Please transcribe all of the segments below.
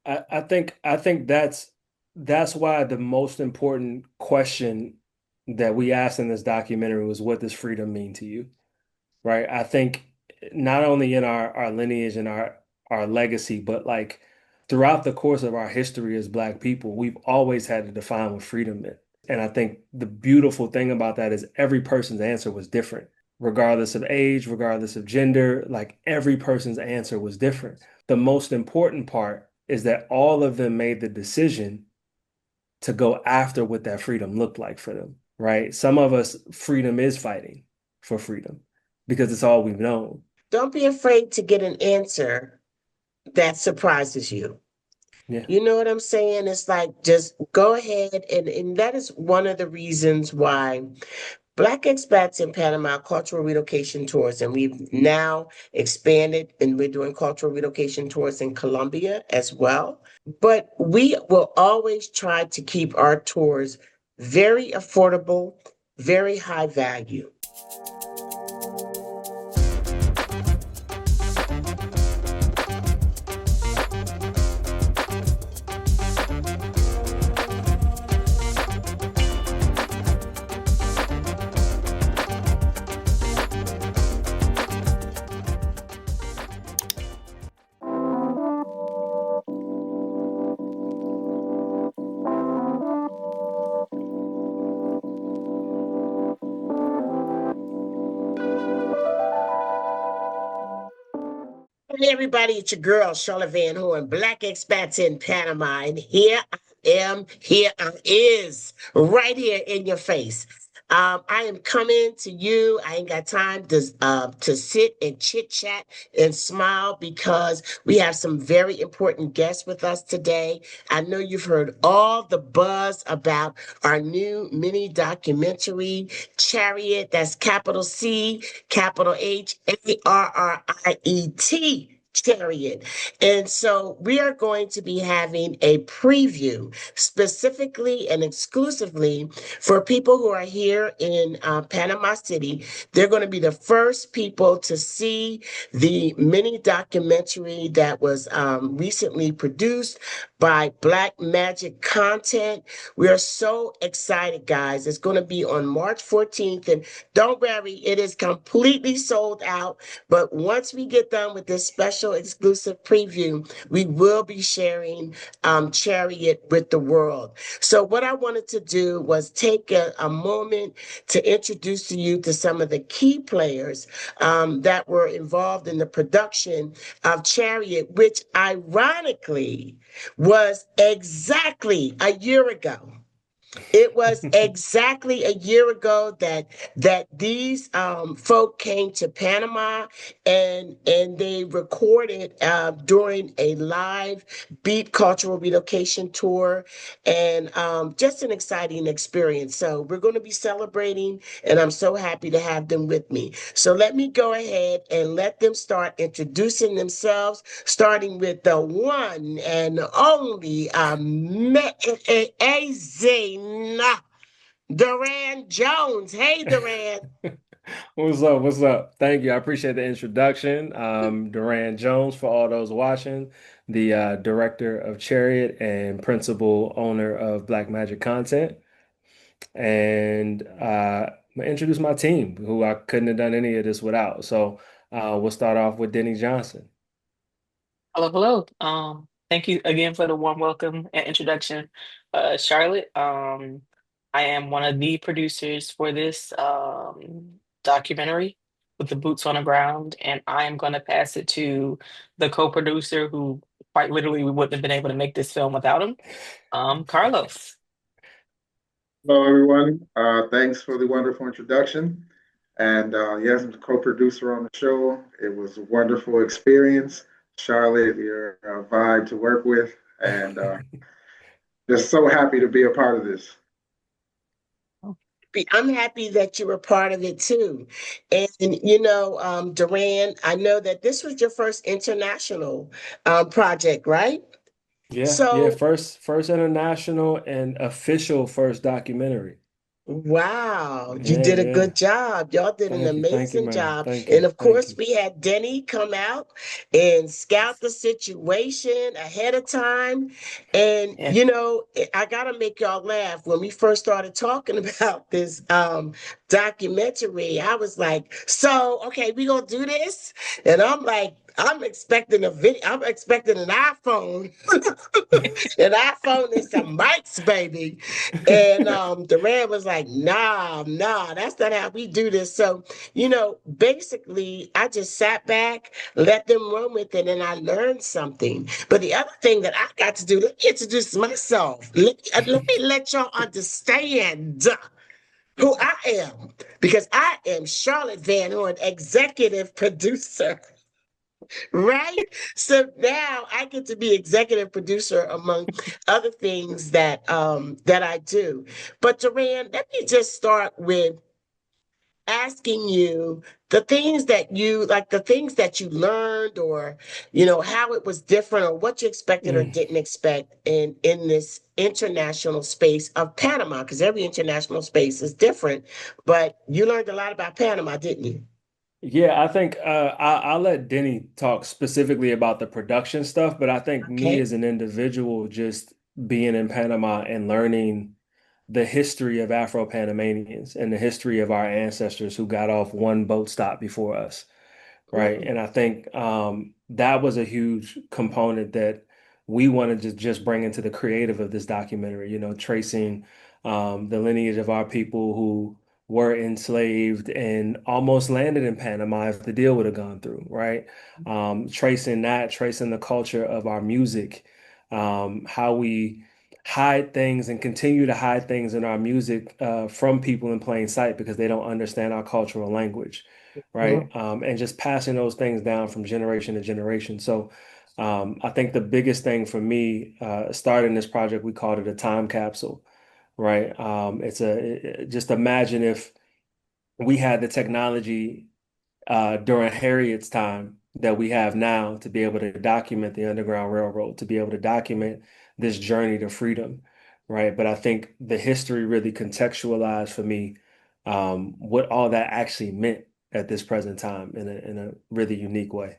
I think that's why the most important question that we asked in this documentary was, what does freedom mean to you? Right? I think not only in our lineage and our legacy, but like throughout the course of our history as Black people, we've always had to define what freedom meant. And I think the beautiful thing about that is every person's answer was different, regardless of age, regardless of gender, like every person's answer was different. The most important part is that all of them made the decision to go after what that freedom looked like for them, right? Some of us, freedom is fighting for freedom because it's all we've known. Don't be afraid to get an answer that surprises you. Yeah. You know what I'm saying? It's like just go ahead, and that is one of the reasons why Black expats in Panama cultural relocation tours, and we've now expanded and we're doing cultural relocation tours in Colombia as well. But we will always try to keep our tours very affordable, very high value. Hey everybody, it's your girl Charlotte Van Horn, Black expats in Panama, and here I am, here I is, right here in your face. I am coming to you. I ain't got time to sit and chit chat and smile because we have some very important guests with us today. I know you've heard all the buzz about our new mini documentary, Chariot. That's capital C, capital Harriet. Chariot. And so we are going to be having a preview specifically and exclusively for people who are here in Panama City. They're going to be the first people to see the mini documentary that was recently produced by Black Magic Content. We are so excited, guys. It's going to be on March 14th. And don't worry, it is completely sold out. But once we get done with this special exclusive preview, we will be sharing Chariot with the world. So, what I wanted to do was take a moment to introduce to you to some of the key players that were involved in the production of Chariot, which ironically was exactly a year ago. It was exactly a year ago that these folk came to Panama and they recorded during a live BEIP cultural relocation tour, and just an exciting experience. So we're going to be celebrating, and I'm so happy to have them with me. So let me go ahead and let them start introducing themselves, starting with the one and only Azina Duran Jones. Hey, Duran. What's up? What's up? Thank you. I appreciate the introduction. Duran Jones, for all those watching, the director of Chariot and principal owner of Black Magic Content. And I'm gonna introduce my team, who I couldn't have done any of this without. So we'll start off with Denny Johnson. Hello, hello. Thank you again for the warm welcome and introduction, Charlotte. I am one of the producers for this documentary with the boots on the ground, and I am going to pass it to the co-producer who quite literally we wouldn't have been able to make this film without him, Carlos. Hello, everyone. Thanks for the wonderful introduction. And yes, I'm the co-producer on the show. It was a wonderful experience. Charlotte, you're a vibe to work with, and just so happy to be a part of this. I'm happy that you were part of it too. And, Duran, I know that this was your first international project, right? Yeah, yeah. So First international and official first documentary. Wow, you Yeah, did a yeah. good job. Y'all did an Thank you, amazing man. job. Thank And you, of thank course, you. we had Denny come out and scout the situation ahead of time. And Yeah. I gotta make y'all laugh. When we first started talking about this documentary, I was like, so okay, we gonna do this? And I'm like, I'm expecting a video, I'm expecting an iPhone. An iPhone and some mics, baby. And Duran was like, nah, that's not how we do this. So, basically, I just sat back, let them run with it, and I learned something. But the other thing that I got to do, let me introduce myself. Let me let y'all understand who I am, because I am Charlotte Van Horn, executive producer. Right? So now I get to be executive producer among other things that I do. But Duran, let me just start with asking you the things that you learned, or how it was different, or what you expected or Mm. didn't expect in this international space of Panama, because every international space is different. But you learned a lot about Panama, didn't you? Yeah, I think I'll let Denny talk specifically about the production stuff, but I think me Okay. as an individual, just being in Panama and learning the history of Afro-Panamanians and the history of our ancestors who got off one boat stop before us, right? Mm, And I think that was a huge component that we wanted to just bring into the creative of this documentary, tracing the lineage of our people who were enslaved and almost landed in Panama if the deal would have gone through, right? Tracing that, tracing the culture of our music, how we hide things and continue to hide things in our music from people in plain sight because they don't understand our cultural language, right? mm. And just passing those things down from generation to generation. So I think the biggest thing for me starting this project, we called it a time capsule, right? Just imagine if we had the technology during Harriet's time that we have now to be able to document the Underground Railroad, to be able to document this journey to freedom, right? But I think the history really contextualized for me what all that actually meant at this present time in a really unique way.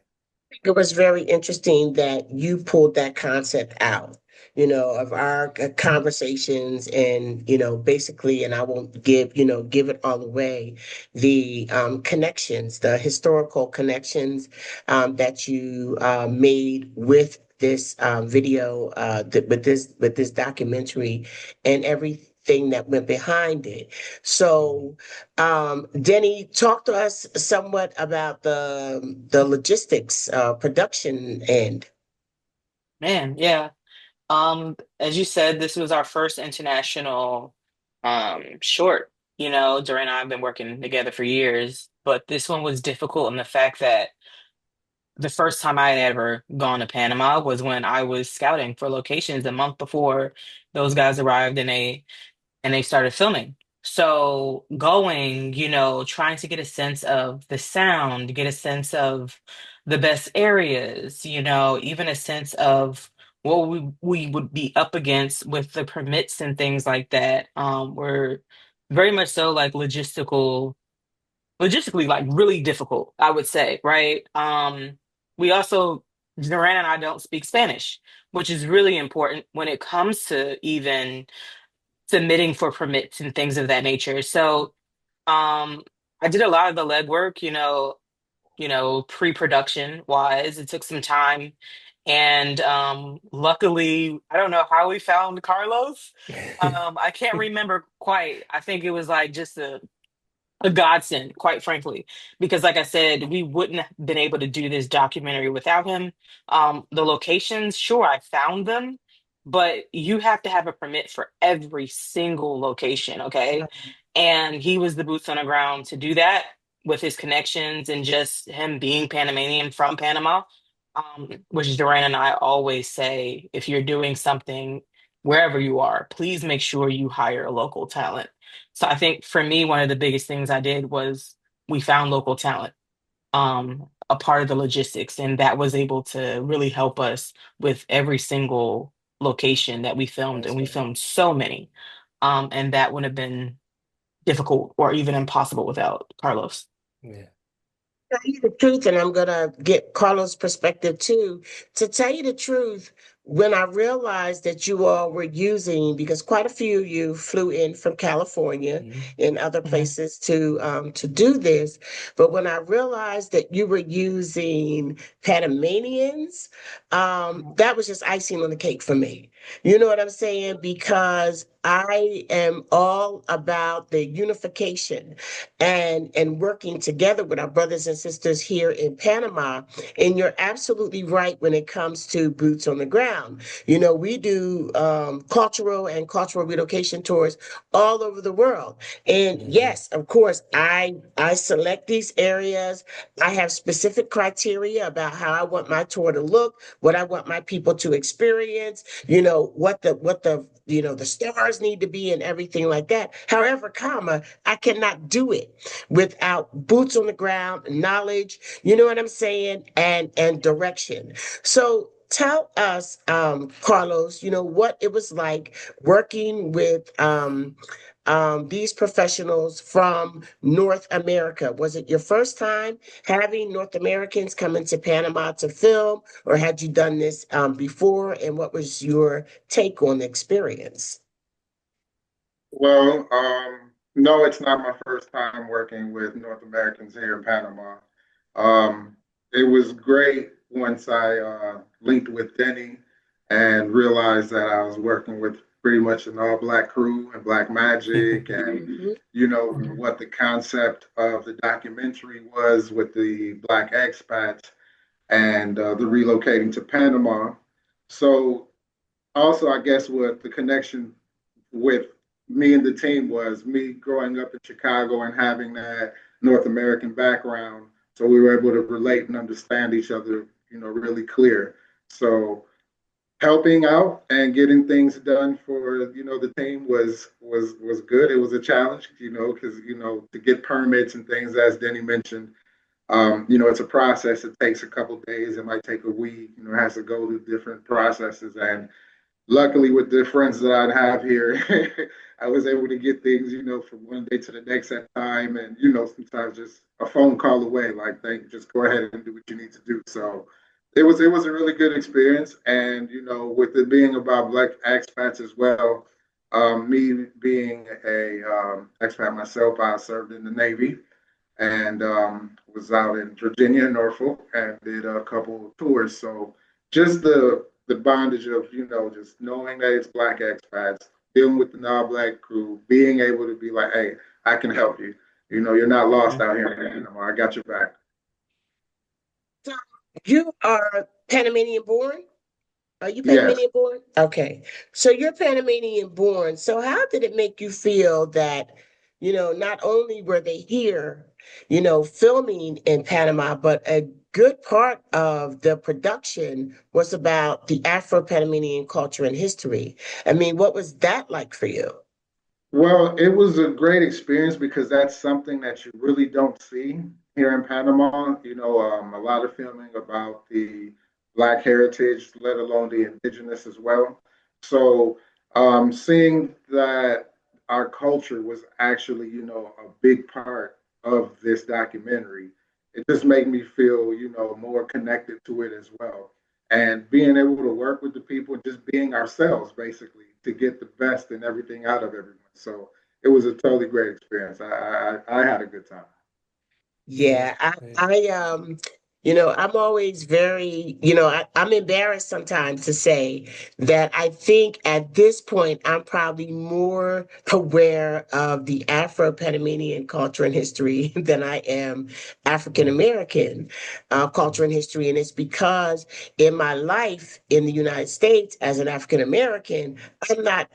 It was very interesting that you pulled that concept out, of our conversations, and, basically, and I won't give it all away, the connections, the historical connections that you made with this video, with this documentary, and everything that went behind it. So, Denny, talk to us somewhat about the logistics, production end. Man, yeah. As you said, this was our first international short. Duran and I have been working together for years, but this one was difficult in the fact that the first time I had ever gone to Panama was when I was scouting for locations a month before those guys arrived, and they started filming. So going, trying to get a sense of the sound, get a sense of the best areas, even a sense of what we would be up against with the permits and things like that, were very much so like logistically like really difficult, I would say, right? We also, Duran and I don't speak Spanish, which is really important when it comes to even submitting for permits and things of that nature. So I did a lot of the legwork, pre-production wise. It took some time. And luckily, I don't know how we found Carlos. I can't remember quite. I think it was like just a godsend, quite frankly, because like I said, we wouldn't have been able to do this documentary without him. The locations, sure, I found them, but you have to have a permit for every single location, okay? And he was the boots on the ground to do that with his connections and just him being Panamanian from Panama. Which Duran and I always say, if you're doing something wherever you are, please make sure you hire a local talent. So I think for me, one of the biggest things I did was we found local talent, a part of the logistics, and that was able to really help us with every single location that we filmed, That's and we dope. filmed so many. And that would have been difficult or even impossible without Carlos. Yeah. Tell you the truth, and I'm gonna get Carlos' perspective too. To tell you the truth, when I realized that you all were using, because quite a few of you flew in from California Mhm. and other Mhm. places to do this, but when I realized that you were using Panamanians, that was just icing on the cake for me. You know what I'm saying? Because I am all about the unification and working together with our brothers and sisters here in Panama. And you're absolutely right when it comes to boots on the ground. You know, we do cultural and cultural relocation tours all over the world. And Mhm. yes, of course, I select these areas. I have specific criteria about how I want my tour to look, what I want my people to experience, you know, what the the stars need to be and everything like that. However, comma, I cannot do it without boots on the ground, knowledge, you know what I'm saying, and direction. So tell us, Carlos, you know, what it was like working with these professionals from North America. Was it your first time having North Americans come into Panama to film, or had you done this before? And what was your take on the experience? Well, no, it's not my first time working with North Americans here in Panama. Um, it was great once I linked with Denny and realized that I was working with pretty much an all-black crew and black magic, and Mhm. you know what the concept of the documentary was with the black expats and the relocating to Panama. So also, I guess what the connection with me and the team was me growing up in Chicago and having that North American background. So we were able to relate and understand each other, you know, really clear. So helping out and getting things done for the team was good. It was a challenge, because to get permits and things, as Denny mentioned, it's a process. It takes a couple of days. It might take a week. It has to go through different processes, and luckily with the friends that I'd have here, I was able to get things, from one day to the next at time. And, sometimes just a phone call away, like, just go ahead and do what you need to do. So it was a really good experience. And, with it being about black expats as well, me being a expat myself, I served in the Navy and was out in Virginia, Norfolk, and did a couple of tours. So just the bondage of just knowing that it's black expats, dealing with the non-black crew, being able to be like, hey, I can help you. You're not lost out here anymore. I got your back. So you are Panamanian born? Are you Yes. Panamanian born? Okay. So you're Panamanian born. So how did it make you feel that, not only were they here, filming in Panama, but a good part of the production was about the Afro-Panamanian culture and history. I mean, what was that like for you? Well, it was a great experience because that's something that you really don't see here in Panama. A lot of filming about the Black heritage, let alone the indigenous as well. So, seeing that our culture was actually, a big part of this documentary, it just made me feel, more connected to it as well. And being able to work with the people, just being ourselves, basically, to get the best and everything out of everyone. So it was a totally great experience. I had a good time. Yeah. Yeah, Yeah. I'm always very, I'm embarrassed sometimes to say that I think at this point I'm probably more aware of the Afro-Panamanian culture and history than I am African Mhm. American culture Mhm. and history. And it's because in my life in the United States as an African American, I'm not,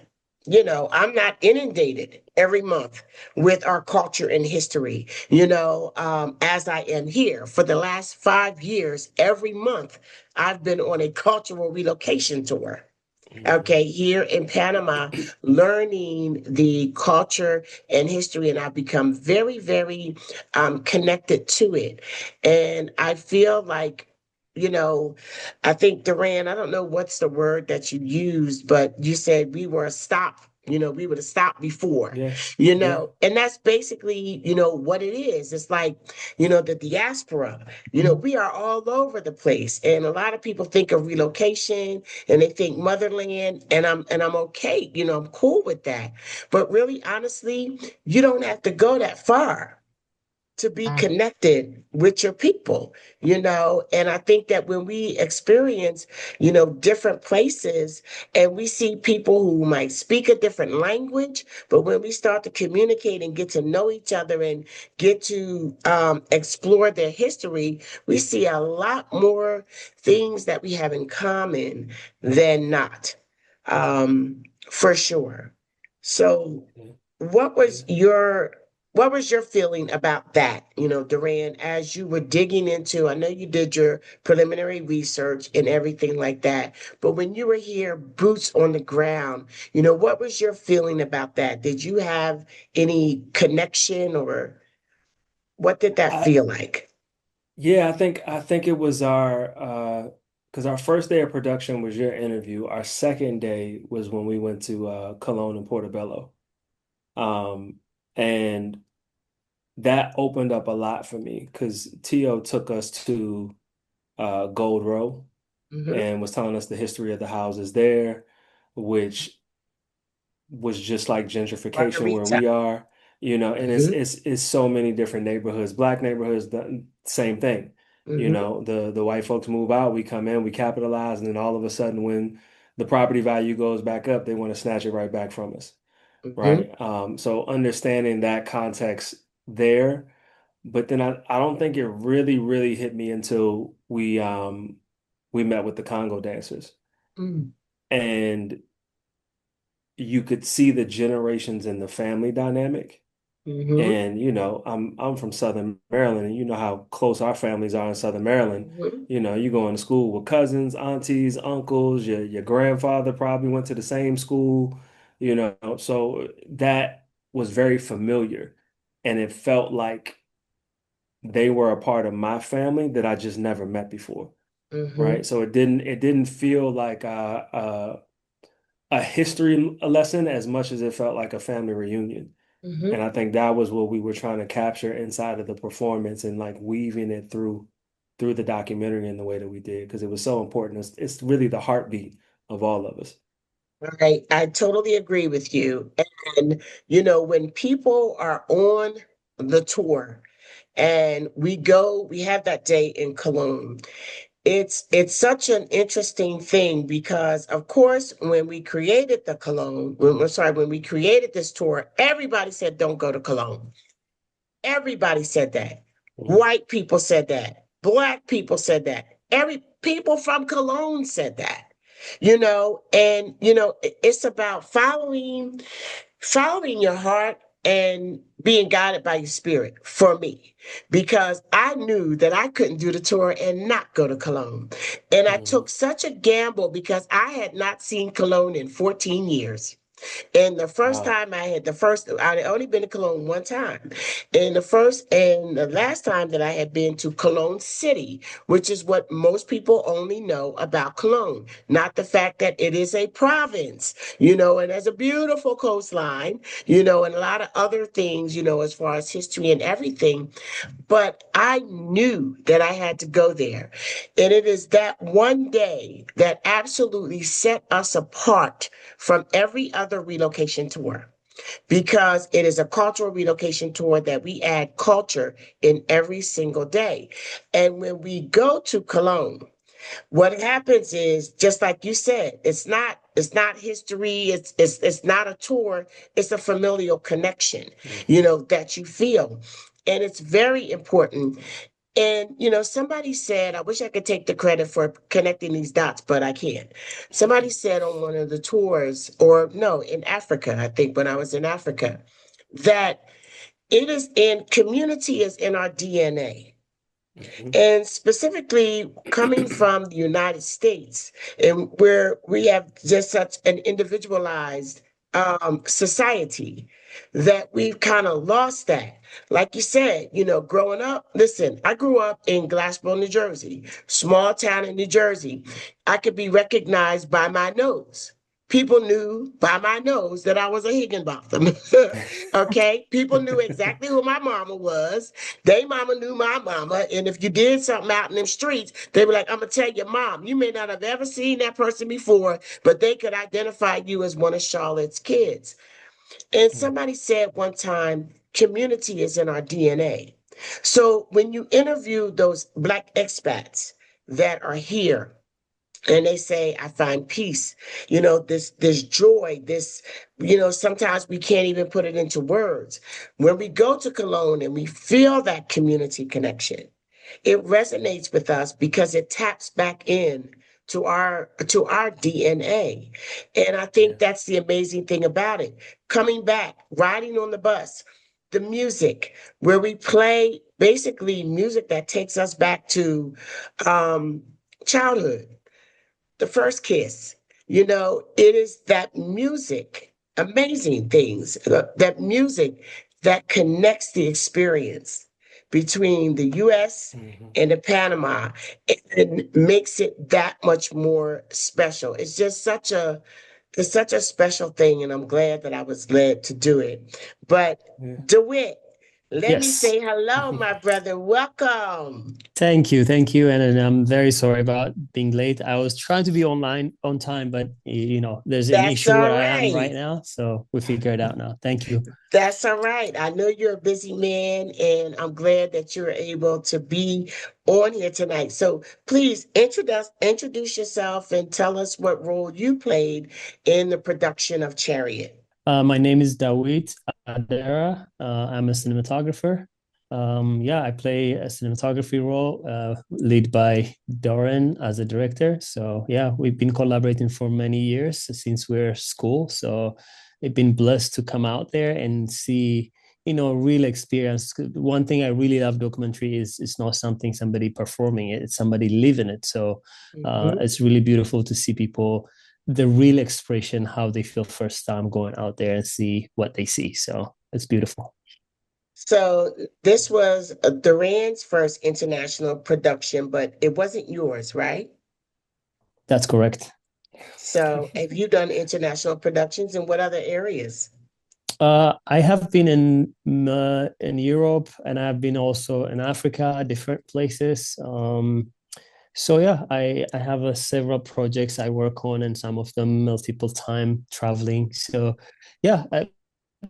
I'm not inundated every month with our culture and history, as I am here. For the last 5 years, every month, I've been on a cultural relocation tour. Mhm. Okay, here in Panama, learning the culture and history, and I've become very, very connected to it. And I feel like, you know, I think Duran, I don't know what's the word that you used, but you said we were a stop. We would have stopped before, Yeah. Yeah. and that's basically, what it is. It's like, the diaspora, we are all over the place. And a lot of people think of relocation and they think motherland, and I'm okay, I'm cool with that. But really, honestly, you don't have to go that far to be Mm. connected with your people, and I think that when we experience, different places, and we see people who might speak a different language, but when we start to communicate and get to know each other and get to explore their history, we see a lot more things that we have in common than not, for sure. So Yeah. what was Yeah. your what was your feeling about that, Duran, as you were digging into? I know you did your preliminary research and everything like that, but when you were here, boots on the ground, what was your feeling about that? Did you have any connection, or what did that I feel like? Yeah, I think it was our because our first day of production was your interview. Our second day was when we went to Cologne and Portobello. Um and that opened up a lot for me because Tio took us to Gold Row Mm-hmm. and was telling us the history of the houses there, which was just like gentrification where Margarita. we are, and it's Mm-hmm. it's it's so many different neighborhoods, black neighborhoods, the same thing. Mm-hmm. The white folks move out, we come in, we capitalize, and then all of a sudden when the property value goes back up, they want to snatch it right back from us, Mm-hmm. right? So understanding that context there, but then I don't think it really, really hit me until we met with the Congo dancers. And you could see the generations in the family dynamic. Mm-hmm. And I'm from Southern Maryland, and you know how close our families are in Southern Maryland. Mm-hmm. You going to school with cousins, aunties, uncles, your grandfather probably went to the same school, so that was very familiar. And it felt like they were a part of my family that I just never met before, Mm-hmm. right? So it didn't feel like a history lesson as much as it felt like a family reunion. And Mm-hmm. I think that was what we were trying to capture inside of the performance and like weaving it through the documentary in the way that we did because it was so important. It's really the heartbeat of all of us. All right, I totally agree with you. And, when people are on the tour and we have that day in Cologne. It's such an interesting thing because, of course, when we created the Cologne, when we created this tour, everybody said, don't go to Cologne. Everybody said that. Mhm. White people said that. Black people said that. Every people from Cologne said that. And it's about following your heart and being guided by your spirit for me, because I knew that I couldn't do the tour and not go to Cologne. And I Mhm. took such a gamble because I had not seen Cologne in 14 years. And Wow. I had only been to Cologne one time. And the last time that I had been to Cologne City, which is what most people only know about Cologne, not the fact that it is a province, and has a beautiful coastline, and a lot of other things, as far as history and everything. But I knew that I had to go there. And it is that one day that absolutely set us apart from every other relocation tour, because it is a cultural relocation tour that we add culture in every single day. And when we go to Cologne, what happens is, just like you said, it's not history, it's not a tour, it's a familial connection, Mhm. that you feel. And it's very important. And somebody said, I wish I could take the credit for connecting these dots, but I can't. Somebody said on one of the tours, or no, in Africa, I think when I was in Africa, that community is in our DNA. Mhm. And specifically coming from the United States, and where we have just such an individualized society, that we've kind of lost that. Like you said, growing up, listen, I grew up in Glassboro, New Jersey, small town in New Jersey. I could be recognized by my nose people knew by my nose that I was a Higginbotham. Okay, people knew exactly who my mama was. They mama knew my mama, and if you did something out in them streets, they were like, "I'm gonna tell your mom. You may not have ever seen that person before, but they could identify you as one of Charlotte's kids." And Yeah. somebody said one time, community is in our DNA. So when you interview those Black expats that are here, and they say, I find peace, this joy, this, sometimes we can't even put it into words. When we go to Cologne and we feel that community connection, it resonates with us because it taps back in to our DNA. And I Yeah. think that's the amazing thing about it. Coming back, riding on the bus, the music, where we play basically music that takes us back to um, childhood, the first kiss. It is that music, amazing things, that music that connects the experience between the US Mhm. and the Panama and makes it that much more special. It's such a special thing, and I'm glad that I was led to do it. But Yeah. DeWitt, let me Yes. say hello, my brother. Welcome. Thank you, and I'm very sorry about being late. I was trying to be online on time, but there's an That's issue where all I am right. right now, so we figure it out now. Thank you. That's all right. I know you're a busy man, and I'm glad that you're able to be on here tonight. So please introduce yourself and tell us what role you played in the production of Chariot. My name is Dawit Adera. I'm a cinematographer. Yeah, I play a cinematography role, led by Doran as a director. So yeah, we've been collaborating for many years since we're school. So we've been blessed to come out there and see, real experience. One thing I really love documentary is it's not something somebody performing it; it's somebody living it. So Mhm. it's really beautiful to see people the real expression how they feel first time going out there and see what they see. So it's beautiful. So this was Duran's first international production, but it wasn't yours, right? That's correct. So have you done international productions in what other areas? I have been in Europe, and I've been also in Africa, different places. So yeah, I have several projects I work on, and some of them multiple time traveling. So yeah,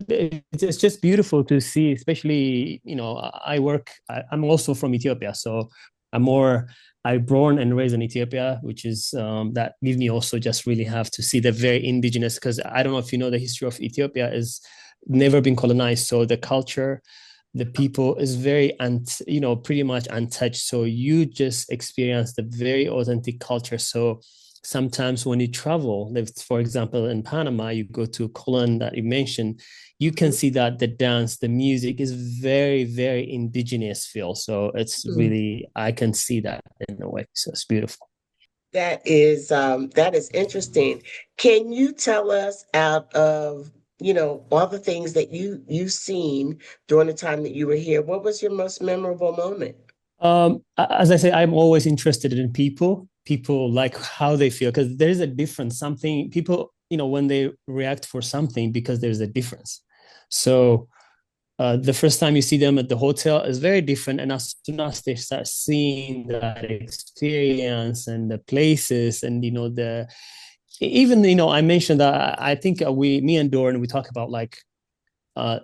it's just beautiful to see, especially, I'm also from Ethiopia, so I'm more, I born and raised in Ethiopia, which is that give me also just really have to see the very indigenous, because I don't know if you know the history of Ethiopia is never been colonized. So the culture, the people is very, pretty much untouched. So you just experience the very authentic culture. So sometimes when you travel, for example, in Panama, you go to Colon that you mentioned, you can see that the dance, the music is very, very indigenous feel. So it's Mhm. really, I can see that in a way. So it's beautiful. That is interesting. Can you tell us out of all the things that you've seen during the time that you were here, what was your most memorable moment? As I say, I'm always interested in people like how they feel, because there is a difference. Something people, when they react for something, because there's a difference. So the first time you see them at the hotel is very different. And as soon as they start seeing that experience and the places and, even, I mentioned that I think me and Doran, we talk about like, uh,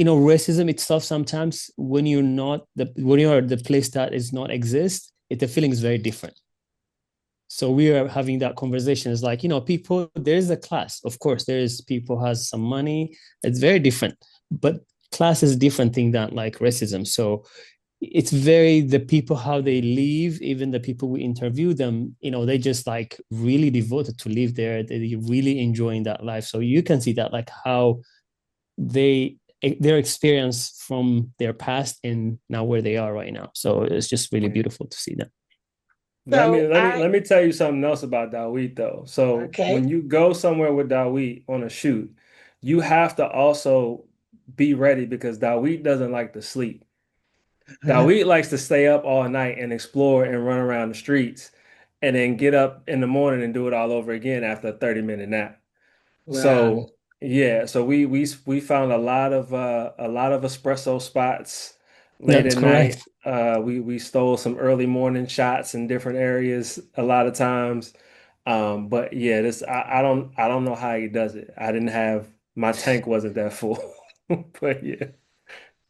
racism itself sometimes when you're the place that is not exist, the feeling is very different. So we are having that conversation. It's like, people, there is a class. Of course, there is people has some money. It's very different. But class is a different thing than like racism. So it's very the people how they live, even the people we interview them, they just like really devoted to live there. They really enjoying that life. So you can see that like how they their experience from their past and now where they are right now. So it's just really Yeah. beautiful to see them. Let me So let me let me tell you something else about Dawit though. So okay. when you go somewhere with Dawit on a shoot, you have to also be ready because Dawit doesn't like to sleep. Dawit likes to stay up all night and explore and run around the streets. and then get up in the morning and do it all over again after a 30-minute nap. Wow. So yeah, so we found a lot of espresso spots late That's at night. correct. We stole some early morning shots in different areas a lot of times. But yeah, this I don't know how he does it. I didn't have my tank wasn't that full. But yeah.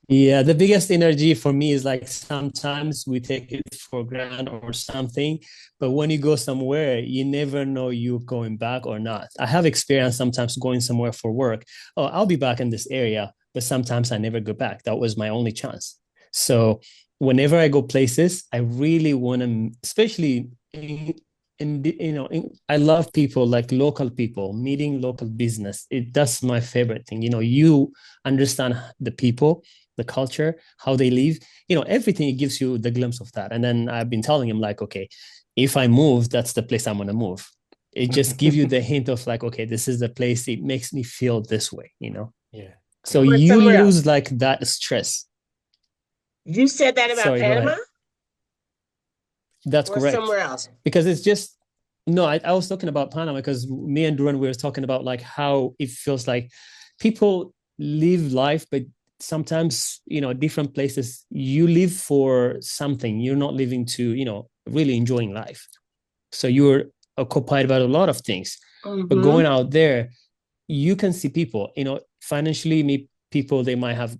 Yeah, the biggest energy for me is like sometimes we take it for granted or something, but when you go somewhere, you never know you're going back or not. I have experience sometimes going somewhere for work. Oh, I'll be back in this area, but sometimes I never go back. That was my only chance. So whenever I go places, I really want to, especially I love people like local people, meeting local business. That's my favorite thing. You understand the people, the culture, how they live, everything. It gives you the glimpse of that. And then I've been telling him like, okay, if I move, that's the place I'm going to move. It just gives you the hint of like, okay, this is the place. It makes me feel this way. Yeah. So You Yeah. went you somewhere else. lose like that stress. You said that about Sorry, go Panama ahead. That's or correct. somewhere else? Because it's just no, I was talking about Panama because me and Duran we were talking about like how it feels like people live life, but sometimes different places you live for something. You're not living to really enjoying life. So you're occupied about a lot of things, but Mm-hmm. going out there, you can see people. Financially, people they might have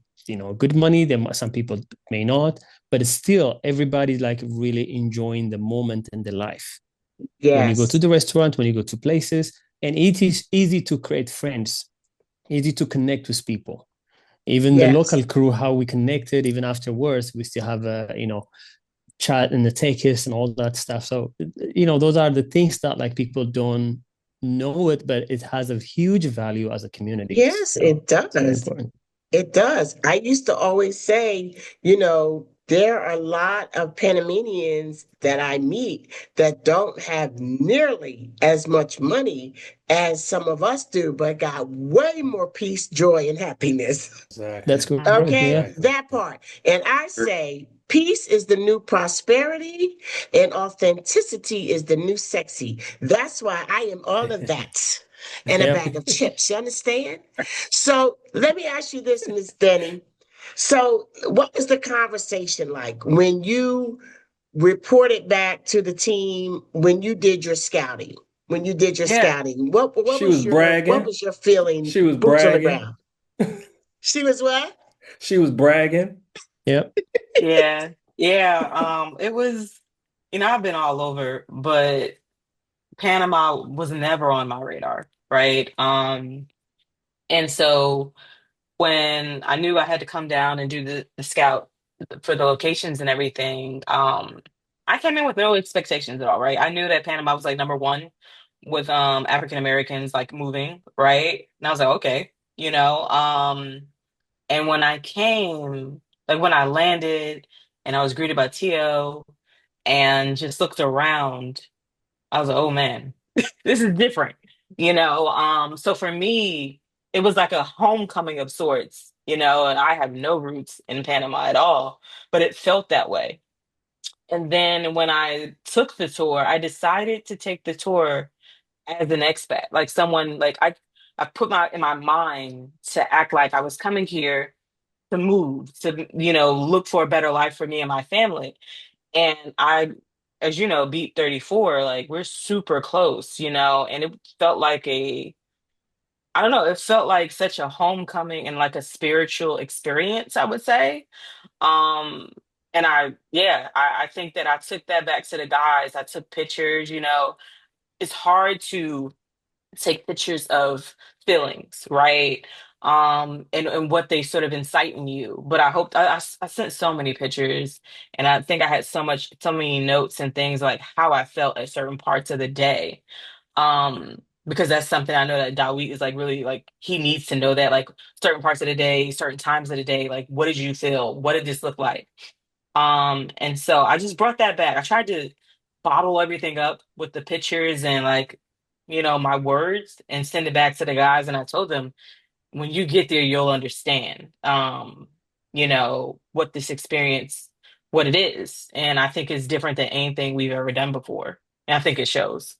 good money. Some people may not, but it's still everybody's like really enjoying the moment and the life when you go to Yes. the restaurant, when you go to places, and it is easy to create friends, easy to connect with people. Even the Yes. local crew, how we connected, even afterwards, we still have a chat and the takes and all that stuff. So those are the things that like people don't know it, but it has a huge value as a community. Yes, it It's very does. important. It does. I used to always say, there are a lot of Panamanians that I meet that don't have nearly as much money as some of us do, but got way more peace, joy, and happiness. That's Exactly. correct. Okay, Yeah. Exactly. that part. And I say peace is the new prosperity and authenticity is the new sexy. That's why I am all of that and a Yep. bag of chips. You understand? So let me ask you this, Miss Denny. So, what was the conversation like when you reported back to the team when you did your scouting? When you did your Yeah. scouting, what She was was your bragging. feeling, She was boots on the bragging. ground? She was what? She was bragging. Yep. Yeah. Yeah. It was, I've been all over, but Panama was never on my radar, right? And so when I knew I had to come down and do the scout for the locations and everything, I came in with no expectations at all, right? I knew that Panama was like number one with African Americans like moving, right? And I was like, okay, and when I came, like when I landed and I was greeted by Tio and just looked around, I was like, oh man, this is different, So for me, it was like a homecoming of sorts, and I have no roots in Panama at all, but it felt that way. And then when I took the tour, I decided to take the tour as an expat, like someone like I put my in my mind to act like I was coming here to move, to look for a better life for me and my family. And I, as you know, beat 34, like we're super close, and it felt like I don't know, it felt like such a homecoming and like a spiritual experience, I would say. Um, and yeah, I think that I took that back to the guys. I took pictures, it's hard to take pictures of feelings, right? And what they sort of incite in you. But I hope I sent so many pictures, and I think I had so many notes and things like how I felt at certain parts of the day. Because that's something I know that Dawit is like really like he needs to know that like certain parts of the day, certain times of the day, like what did you feel? What did this look like? And so I just brought that back. I tried to bottle everything up with the pictures and like, my words and send it back to the guys. And I told them, when you get there, you'll understand, what this experience, what it is. And I think it's different than anything we've ever done before. And I think it shows.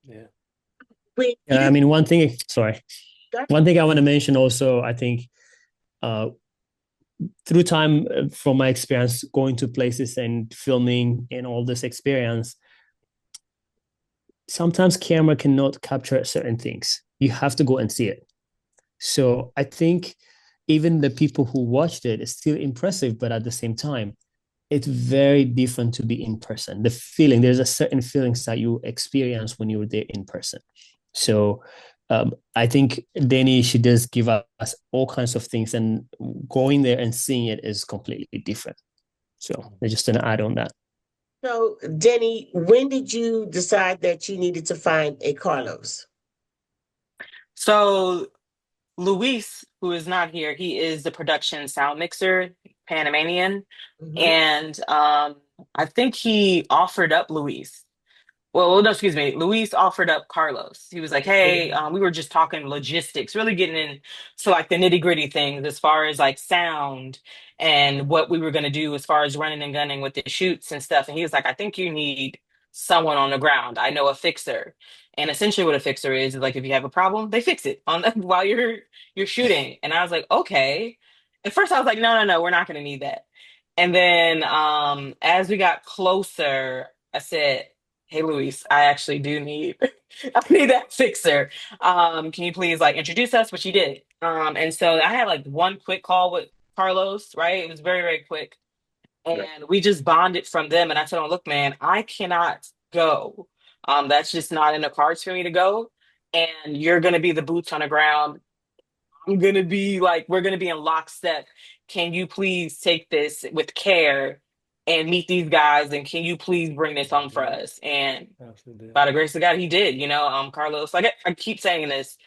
Yeah. When Yeah, I you mean, one thing I want to mention also, I think uh, through time, from my experience going to places and filming and all this experience, sometimes camera cannot capture certain things. You have to go and see it. So I think even the people who watched it is still impressive, but at the same time, it's very different to be in person. The feeling, there's a certain feelings that you experience when you're there in person. So I think Danny, she does give us all kinds of things, and going there and seeing it is completely different. So I just gonna add on that. So, Denny, when did you decide that you needed to find a Carlos? So Luis, who is not here, he is the production sound mixer, Panamanian. Mhm. And I think he offered up Luis. Well, no, excuse me. Luis offered up Carlos. He was like, "Hey, we were just talking logistics, really getting into like the nitty gritty things as far as like sound and what we were gonna do as far as running and gunning with the shoots and stuff." And he was like, "I think you need someone on the ground. I know a fixer." And essentially, what a fixer is like if you have a problem, they fix it on while you're shooting. And I was like, "Okay." At first, I was like, "No, no, no, we're not gonna need that." And then as we got closer, I said, "Hey Luis, I actually do need I need that fixer. Can you please like introduce us?" Which he did. And so I had like one quick call with Carlos, right? It was very, very quick. Yeah. And we just bonded from them. And I told him, "Look, man, I cannot go. That's just not in the cards for me to go. And you're gonna be the boots on the ground. I'm gonna be like, we're gonna be in lockstep. Can you please take this with care and meet these guys? And can you please bring this home for Yeah. us?" And Absolutely. by the grace of God, he did. Carlos. Like I keep saying this,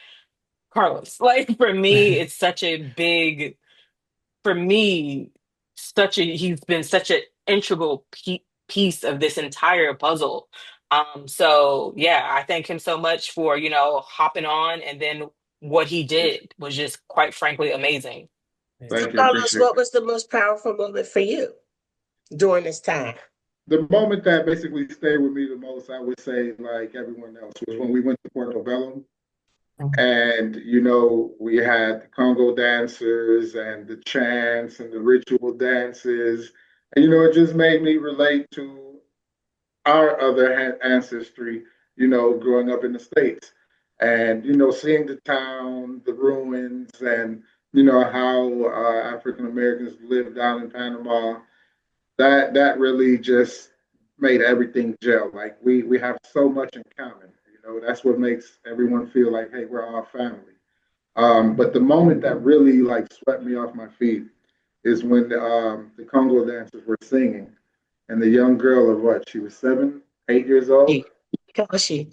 Carlos. Like for me, it's such a big. For me, such a he's been such an integral piece of this entire puzzle. So yeah, I thank him so much for hopping on, and then what he did was just quite frankly amazing. So, Thank Yeah. you. Carlos, Appreciate what was the most powerful moment for you during this time? the moment that basically stayed with me the most. I would say, like everyone else, was when we went to Portobello. And, we had the Congo dancers and the chants and the ritual dances. And, it just made me relate to our other ancestry, growing up in the States. And, seeing the town, the ruins, and, how African Americans live down in Panama, that really just made everything gel. Like we have so much in common. That's what makes everyone feel like, hey, we're all family. But the moment that really like swept me off my feet is when the Congo dancers were singing, and the young girl of what, she was 7, 8 years old, She, Kashi.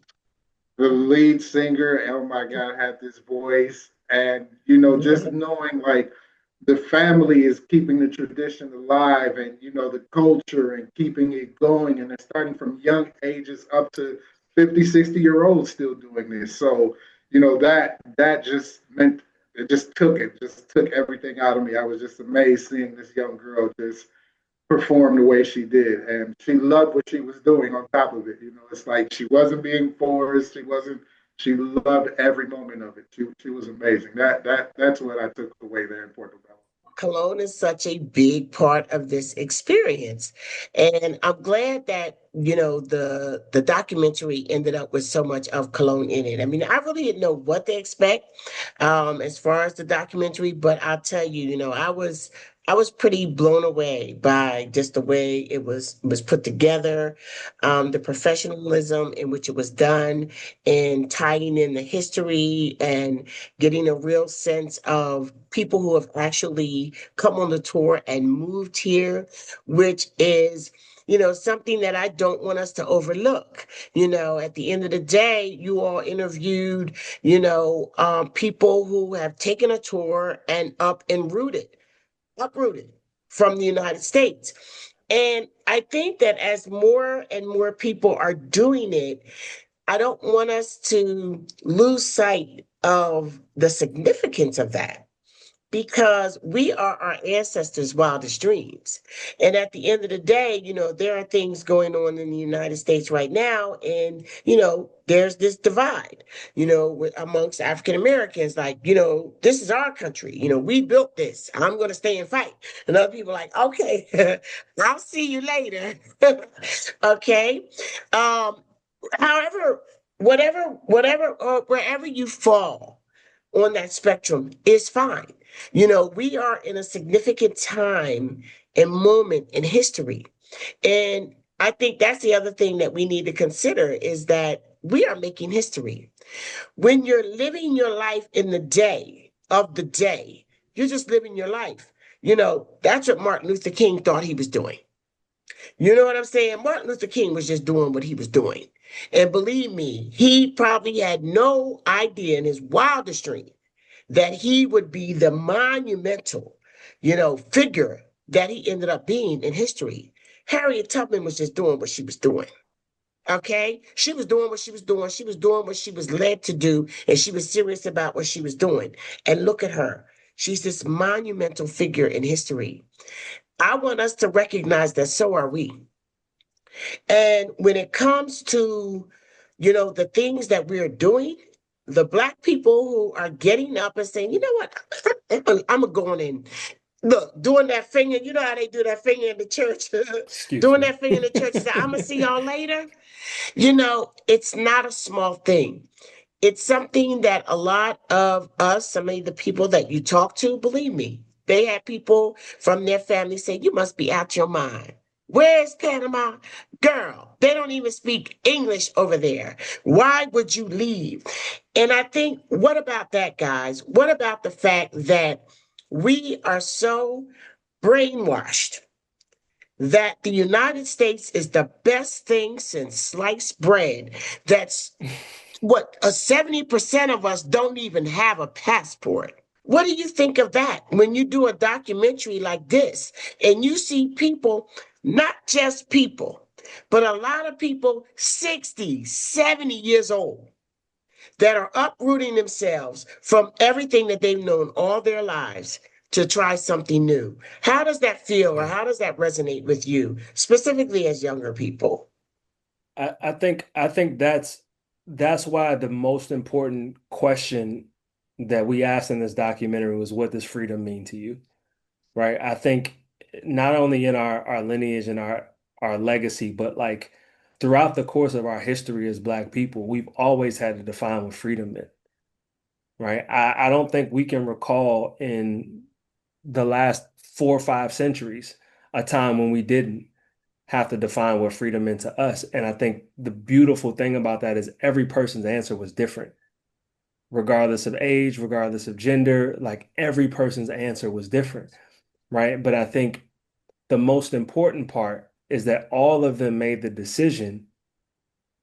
the lead singer, oh my God, had this voice. And, just knowing like the family is keeping the tradition alive and, the culture and keeping it going. And they're starting from young ages up to 50, 60-year olds still doing this. So, that just meant just took everything out of me. I was just amazed seeing this young girl just perform the way she did, and she loved what she was doing. On top of it, it's like she wasn't being forced. She wasn't. She loved every moment of it. She was amazing. That's what I took away there in Portobello. Cologne is such a big part of this experience. And I'm glad that, the documentary ended up with so much of Cologne in it. I mean, I really didn't know what to expect as far as the documentary, but I'll tell you, I was pretty blown away by just the way it was put together, the professionalism in which it was done, and tying in the history and getting a real sense of people who have actually come on the tour and moved here, which is something that I don't want us to overlook. At the end of the day, you all interviewed, people who have taken a tour and uprooted from the United States. And I think that as more and more people are doing it, I don't want us to lose sight of the significance of that. because we are our ancestors' wildest dreams. And at the end of the day, there are things going on in the United States right now, and there's this divide, amongst African Americans. Like, this is our country. We built this. I'm going to stay and fight. And other people are like, okay, I'll see you later. Okay. Um, However, wherever you fall on that spectrum is fine. We are in a significant time and moment in history. And I think that's the other thing that we need to consider is that we are making history. When you're living your life in the day of the day, you're just living your life. That's what Martin Luther King thought he was doing. You know what I'm saying? Martin Luther King was just doing what he was doing. And believe me, he probably had no idea in his wildest dream that he would be the monumental, figure that he ended up being in history. Harriet Tubman was just doing what she was doing. Okay? She was doing what she was doing. She was doing what she was led to do, and she was serious about what she was doing. And look at her. She's this monumental figure in history. I want us to recognize that so are we. And when it comes to, the things that we're doing, the Black people who are getting up and saying, you know what, I'm going to go on and look, doing that finger, you know how they do that finger in the church, Excuse doing me. that finger in the church and say, I'm going to see y'all later. It's not a small thing. It's something that a lot of us, some of the people that you talk to, believe me, they had people from their family say, you must be out your mind. Where's Panama? Girl, they don't even speak English over there. Why would you leave? And I think, what about that, guys? What about the fact that we are so brainwashed that the United States is the best thing since sliced bread? That's what 70% of us don't even have a passport. What do you think of that when you do a documentary like this and you see people, not just people, but a lot of people 60, 70 years old that are uprooting themselves from everything that they've known all their lives to try something new? How does that feel, or Yeah. how does that resonate with you, specifically as younger people? I think that's why the most important question that we asked in this documentary was what does freedom mean to you? Right? I think not only in our lineage and our legacy, but like throughout the course of our history as Black people, we've always had to define what freedom meant. Right? I don't think we can recall in the last 4 or 5 centuries a time when we didn't have to define what freedom meant to us. And I think the beautiful thing about that is every person's answer was different, regardless of age, regardless of gender, like every person's answer was different, right? But I think the most important part is that all of them made the decision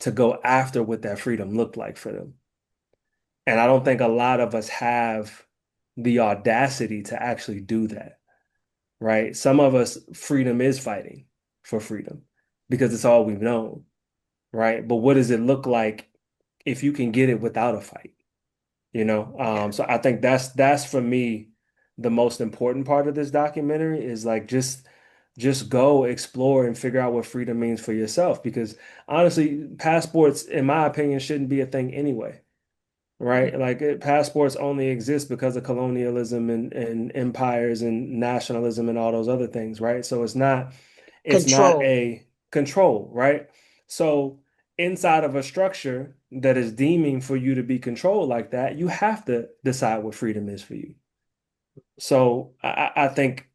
to go after what that freedom looked like for them. And I don't think a lot of us have the audacity to actually do that, right? Some of us, freedom is fighting for freedom because it's all we've known, right? But what does it look like if you can get it without a fight? Yeah. So I think that's for me the most important part of this documentary is like just go explore and figure out what freedom means for yourself. Because honestly, passports, in my opinion, shouldn't be a thing anyway, right? Like passports only exist because of colonialism and empires and nationalism and all those other things, right? So it's not Control. a control, right? So inside of a structure that is deeming for you to be controlled like that, you have to decide what freedom is for you. So I think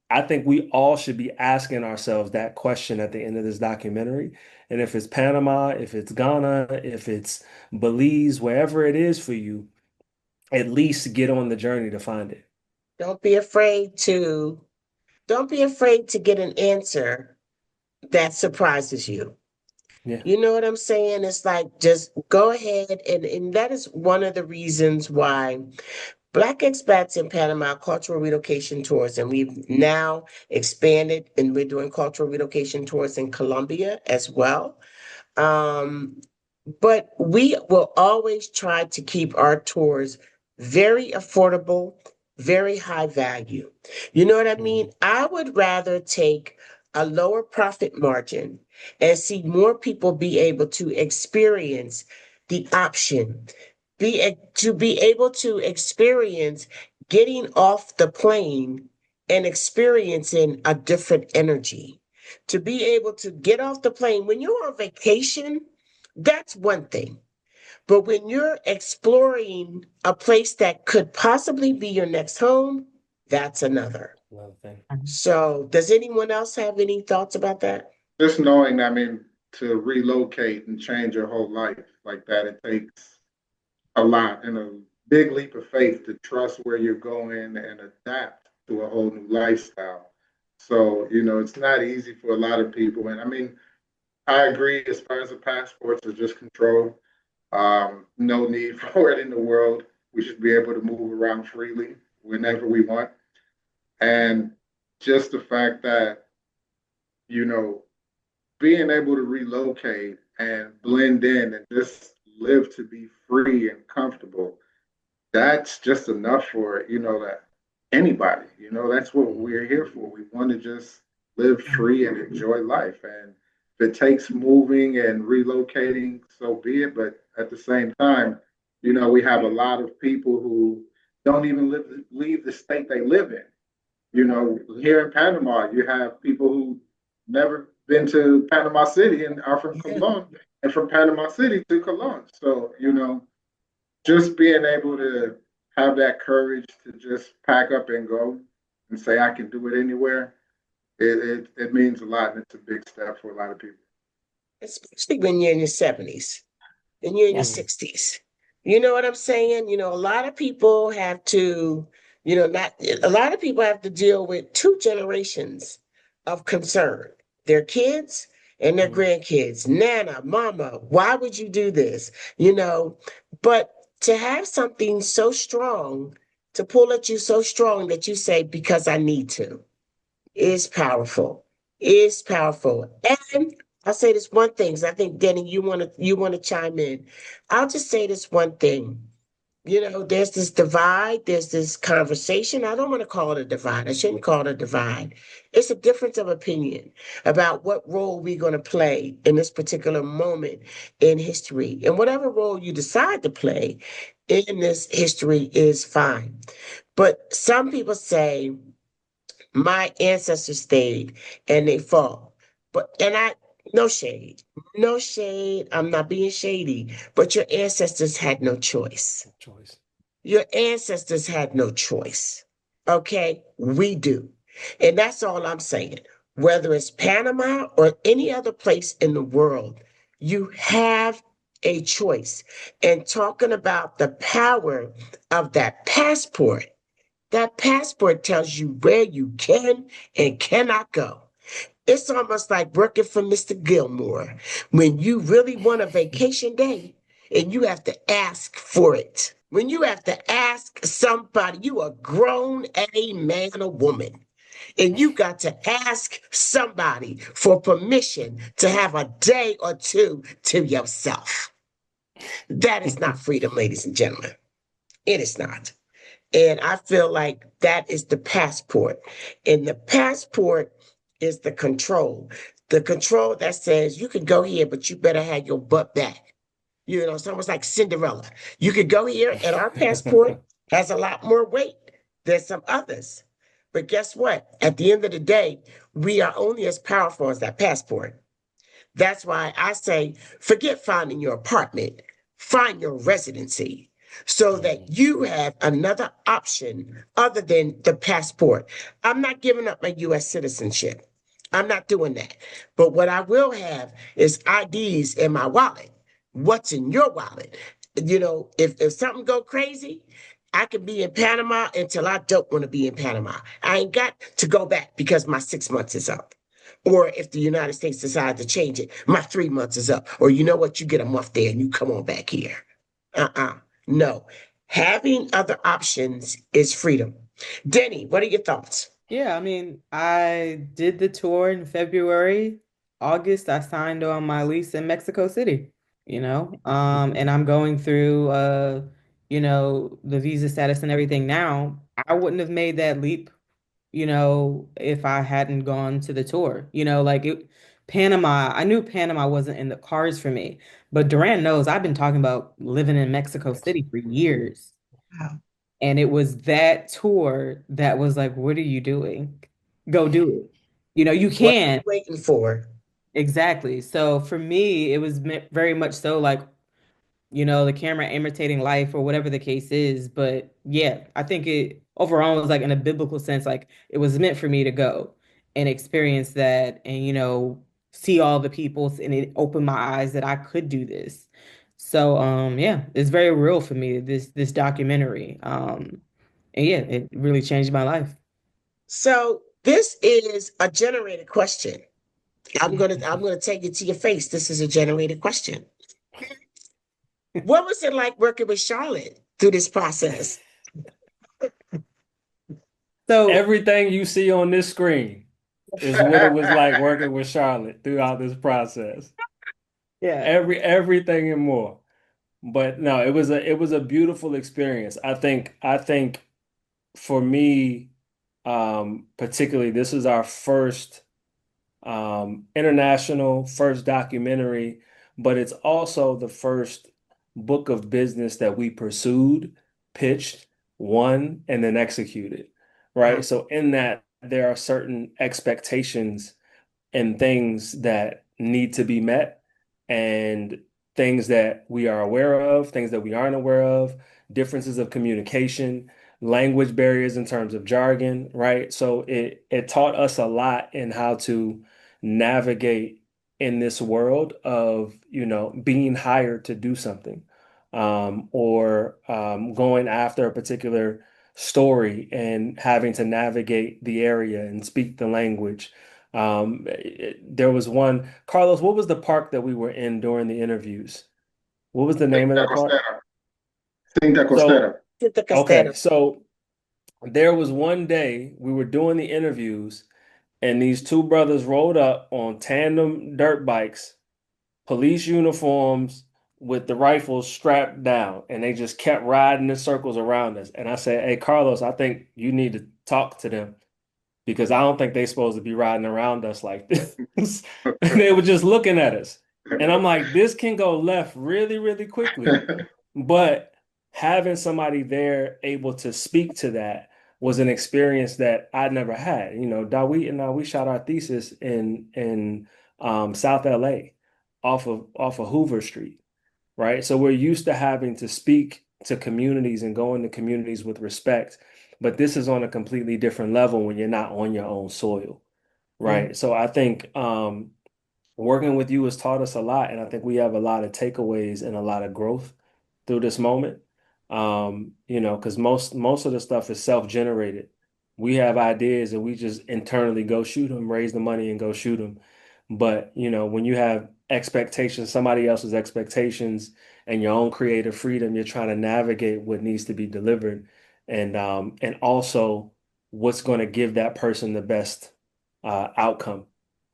we all should be asking ourselves that question at the end of this documentary. And if it's Panama, if it's Ghana, if it's Belize, wherever it is for you, at least get on the journey to find it. Don't be afraid to don't be afraid to get an answer that surprises you. Yeah. You know what I'm saying? It's like just go ahead, and that is one of the reasons why Black expats in Panama cultural relocation tours, and we've now expanded and we're doing cultural relocation tours in Colombia as well. Um, but we will always try to keep our tours very affordable, very high value. You know what I mean? Mhm. I would rather take a lower profit margin and see more people be able to experience the option, to be able to experience getting off the plane and experiencing a different energy. To be able to get off the plane when you're on vacation, that's one thing. But when you're exploring a place that could possibly be your next home, that's another. Another thing. So, does anyone else have any thoughts about that? Just knowing, I mean, to relocate and change your whole life like that, it takes a lot and a big leap of faith to trust where you're going and adapt to a whole new lifestyle. So, it's not easy for a lot of people. And I mean, I agree as far as the passports are just control. No need for it in the world. We should be able to move around freely whenever we want. And just the fact that, you know, being able to relocate and blend in and just live to be free and comfortable, that's just enough for, that anybody, that's what we're here for. We want to just live free and enjoy life. And if it takes moving and relocating, so be it. But at the same time, we have a lot of people who don't even leave the state they live in. Here in Panama, you have people who never been to Panama City and are from Yeah. Cologne, and from Panama City to Cologne. So, just being able to have that courage to just pack up and go and say I can do it anywhere, it means a lot, and it's a big step for a lot of people. Especially when you're in your 70s and you're in your Yeah. Mhm. 60s. You know what I'm saying? A lot of people have to, not a lot of people have to deal with two generations of concern, their kids and their Mhm. grandkids. Nana, mama, why would you do this? You know, but to have something so strong, to pull at you so strong that you say, because I need to, is powerful. Is powerful. And I'll say this one thing, 'cause I think Denny, you want to chime in. I'll just say this one thing. There's this divide, there's this conversation. I don't want to call it a divide. I shouldn't call it a divide. It's a difference of opinion about what role we're going to play in this particular moment in history. And whatever role you decide to play in this history is fine. But some people say, my ancestors stayed and they fought. No shade, no shade. I'm not being shady, but your ancestors had no choice. Choice. Your ancestors had no choice. Okay, we do. And that's all I'm saying. Whether it's Panama or any other place in the world, you have a choice. And talking about the power of that passport tells you where you can and cannot go. It's almost like working for Mr. Gilmore when you really want a vacation day and you have to ask for it. When you have to ask somebody, you are grown, a man or woman, and you got to ask somebody for permission to have a day or two to yourself. That is not freedom, ladies and gentlemen. It is not. And I feel like that is the passport. And the passport is the control. The control that says you can go here, but you better have your butt back. It's almost like Cinderella. You could go here, and our passport has a lot more weight than some others. But guess what? At the end of the day, we are only as powerful as that passport. That's why I say, forget finding your apartment, find your residency so that Mhm. you have another option other than the passport. I'm not giving up my US citizenship. I'm not doing that. But what I will have is IDs in my wallet. What's in your wallet? If something go crazy, I can be in Panama until I don't want to be in Panama. I ain't got to go back because my 6 months is up. Or if the United States decides to change it, my 3 months is up. Or you know what? You get a month there and you come on back here. Uh-uh. No. Having other options is freedom. Denny, what are your thoughts? Yeah, I mean, I did the tour in February. August, I signed on my lease in Mexico City, and I'm going through the visa status and everything now, I wouldn't have made that leap, if I hadn't gone to the tour. Panama, I knew Panama wasn't in the cards for me, but Duran knows I've been talking about living in Mexico City for years. Wow. And it was that tour that was like, what are you doing? Go do it. You What are can. you waiting for? Exactly. So for me, it was very much so like, the camera imitating life or whatever the case is. But yeah, I think it overall was like in a biblical sense, like it was meant for me to go and experience that and, see all the people, and it opened my eyes that I could do this. So yeah, it's very real for me, this documentary. And yeah, it really changed my life. So this is a generated question. I'm gonna take it to your face. This is a generated question. What was it like working with Charlotte through this process? So Everything you see on this screen is what it was like working with Charlotte throughout this process. yeah. Everything and more. But no, it was a beautiful experience. I think for me, particularly, this is our first international, first documentary, but it's also the first book of business that we pursued, pitched, won, and then executed. Wow. Right. So in that, there are certain expectations and things that need to be met and things that we are aware of, things that we aren't aware of, differences of communication, language barriers in terms of jargon, right? So it taught us a lot in how to navigate in this world of, being hired to do something, or going after a particular story and having to navigate the area and speak the language. There was one, Carlos, what was the park that we were in during the interviews? What was the name of Cinta that park? Costera. Cinta So, Costera. Get the okay, Costello. so there was one day we were doing the interviews, and these two brothers rolled up on tandem dirt bikes, police uniforms with the rifles strapped down, and they just kept riding in circles around us. And I said, "Hey, Carlos, I think you need to talk to them because I don't think they're supposed to be riding around us like this." And they were just looking at us. And I'm like, this can go left really, really quickly. But having somebody there able to speak to that was an experience that I'd never had. Dawit and I, we shot our thesis in South LA off of Hoover Street, right? So we're used to having to speak to communities and go into communities with respect, but this is on a completely different level when you're not on your own soil, Mm. right? So I think working with you has taught us a lot, and I think we have a lot of takeaways and a lot of growth through this moment. Because most of the stuff is self-generated. We have ideas and we just internally go shoot them, raise the money and go shoot them. But when you have expectations, somebody else's expectations, and your own creative freedom, you're trying to navigate what needs to be delivered, and also what's going to give that person the best outcome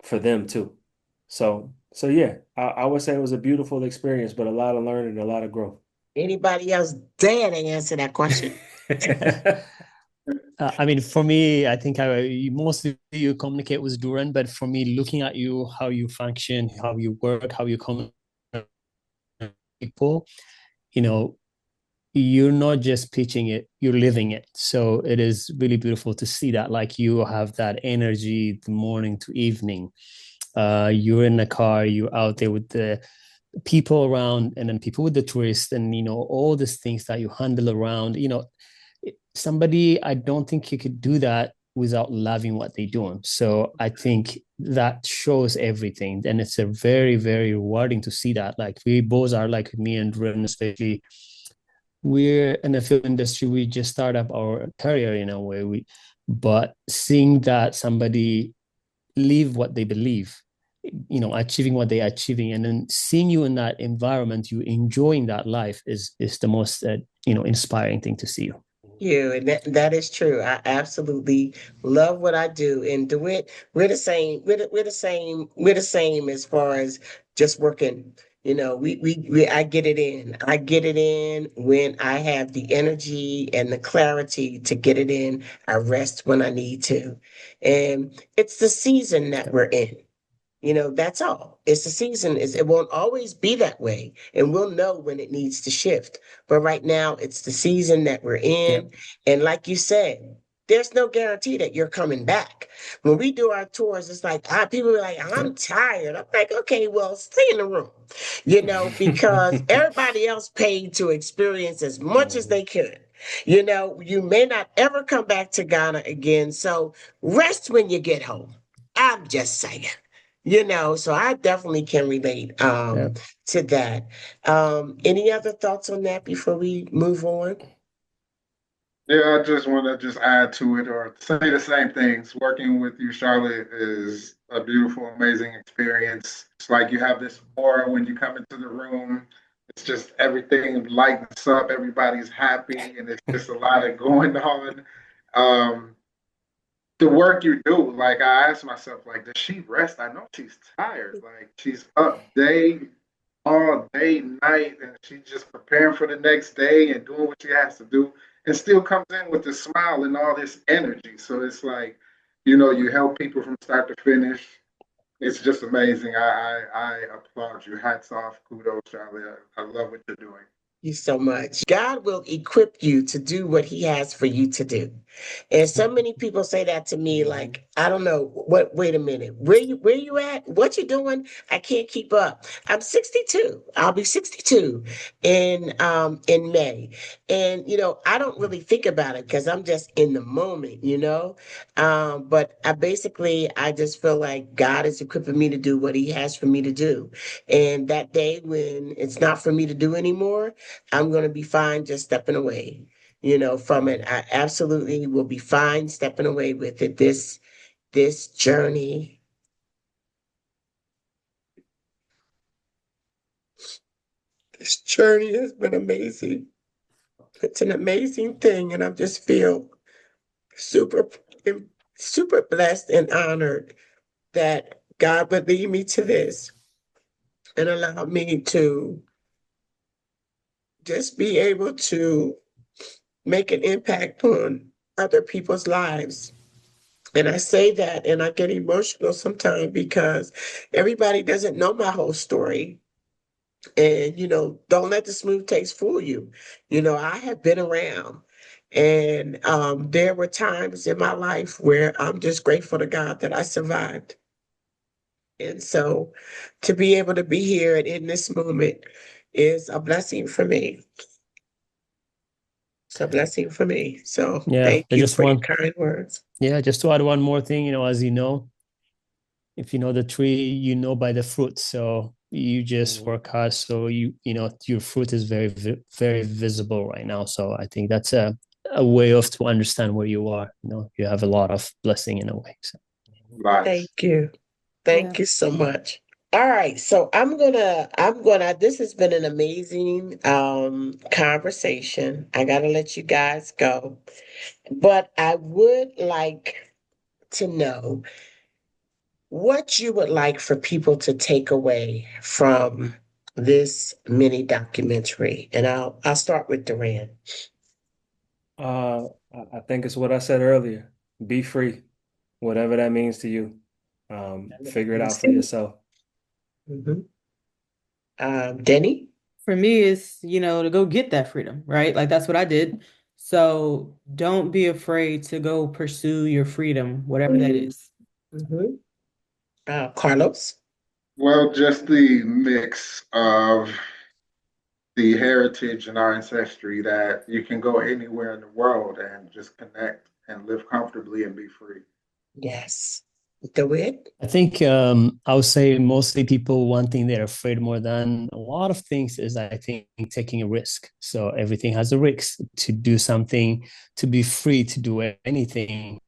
for them too. So yeah, I would say it was a beautiful experience, but a lot of learning, a lot of growth. Anybody else dare to answer that question? I mean, for me, I think mostly you communicate with Duran, but for me, looking at you, how you function, how you work, how you communicate with people, you know, you're not just pitching it, you're living it. So it is really beautiful to see that. Like you have that energy the morning to evening. You're in the car, you're out there with the people around, and then people with the tourists, and all these things that you handle around. Somebody, I don't think you could do that without loving what they're doing. So I think that shows everything, and it's a very, very rewarding to see that. Like we both are, like me and Ren especially, we're in the film industry, we just start up our career in a way, but seeing that somebody live what they believe, achieving what they're achieving, and then seeing you in that environment, you enjoying that life is the most inspiring thing to see you. You, and that is true. I absolutely love what I do, and DeWitt, we're the same. We're the same. We're the same as far as just working. I get it in. I get it in when I have the energy and the clarity to get it in. I rest when I need to. And it's the season that we're in. That's all. It's the season. It won't always be that way, and we'll know when it needs to shift. But right now, it's the season that we're Yeah. in. And like you said, there's no guarantee that you're coming back. When we do our tours, it's like people are like, Yeah. I'm tired. I'm like, okay, well, stay in the room, because everybody else paid to experience as much as Mhm. they could. You may not ever come back to Ghana again. So rest when you get home. I'm just saying. So I definitely can relate Yeah. to that. Any other thoughts on that before we move on? Yeah, I just want to just add to it or say the same things. Working with you, Charlotte, is a beautiful, amazing experience. It's like you have this aura when you come into the room. It's just everything lightens up, everybody's happy, and it's just a lot of going on. Um, the work you do, like I asked myself, like, does she rest? I know she's tired. Like she's up all day, night, and she's just preparing for the next day and doing what she has to do, and still comes in with a smile and all this energy. So it's like, you help people from start to finish. It's just amazing. I applaud you. Hats off, kudos, Charlie. I love what you're doing. You so much. God will equip you to do what He has for you to do. And so many people say that to me, Mhm. like, I don't know what, wait a minute, where you at? What you doing? I can't keep up. I'm 62. I'll be 62 in May. And I don't really think about it because I'm just in the moment. But I just feel like God is equipping me to do what He has for me to do. And that day when it's not for me to do anymore, I'm going to be fine just stepping away, from it. Mhm. I absolutely will be fine stepping away with it. This journey has been amazing. It's an amazing thing, and I just feel super, super blessed and honored that God would lead me to this and allow me to just be able to make an impact on other people's lives. And I say that and I get emotional sometimes because everybody doesn't know my whole story. And, don't let the smooth taste fool you. I have been around. And there were times in my life where I'm just grateful to God that I survived. And so to be able to be here and in this moment is a blessing for me. It's a blessing for me. So Yeah. thank you for your kind words. Just to add one more thing, as you know, if you know the tree, you know by the fruit. So you just Mhm. work hard. So your fruit is very, very visible right now. So I think that's a way of to understand where you are. You have a lot of blessing in a way. So Lots. Thank you. Yeah. Thank you so much. All right, so this has been an amazing conversation. I gotta let you guys go. But I would like to know what you would like for people to take away from this mini documentary. And I'll start with Duran. I think it's what I said earlier. Be free, whatever that means to you. Figure it out for Understand? yourself. Mhm. Denny? For me, it's, to go get that freedom, right? Like that's what I did. So don't be afraid to go pursue your freedom, whatever that is. Mhm. Carlos? Well, just the mix of the heritage and our ancestry that you can go anywhere in the world and just connect and live comfortably and be free. Yes. DeWitt? I think I would say mostly people, one thing they're afraid more than a lot of things is, I think, taking a risk. So everything has a risk. To do something, to be free to do anything,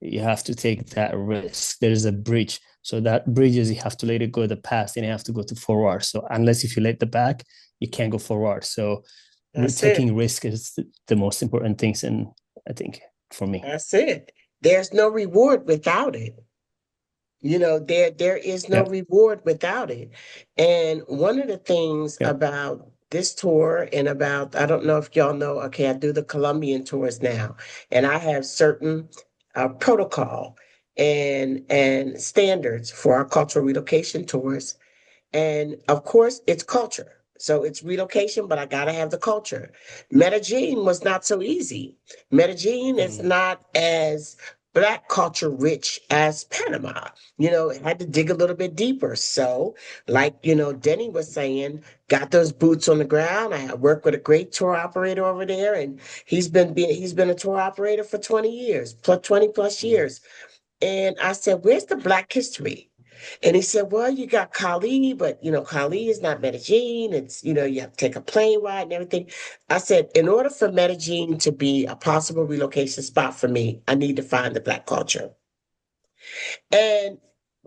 you have to take that risk. There's a bridge. So that bridge is, you have to let it go the past and you have to go to forward. So unless if you let the back, you can't go forward. So That's it. taking risk is the most important things. And I think for me. That's it. There's no reward without it. There is no Yeah. reward without it. And one of the things Yeah. about this tour and about, I don't know if y'all know, okay, I do the Colombian tours now, and I have certain protocol and standards for our cultural relocation tours. And of course, it's culture. So it's relocation, but I got to have the culture. Medellin was not so easy. Medellin is Mm, not as Black culture rich as Panama. It had to dig a little bit deeper. So, like, Denny was saying, got those boots on the ground. I work with a great tour operator over there, and he's been a tour operator for 20 years, plus 20 plus mm, years. And I said, where's the Black history? And he said, well, you got Cali, but Cali is not Medellin. It's, you have to take a plane ride and everything. I said, in order for Medellin to be a possible relocation spot for me, I need to find the Black culture. And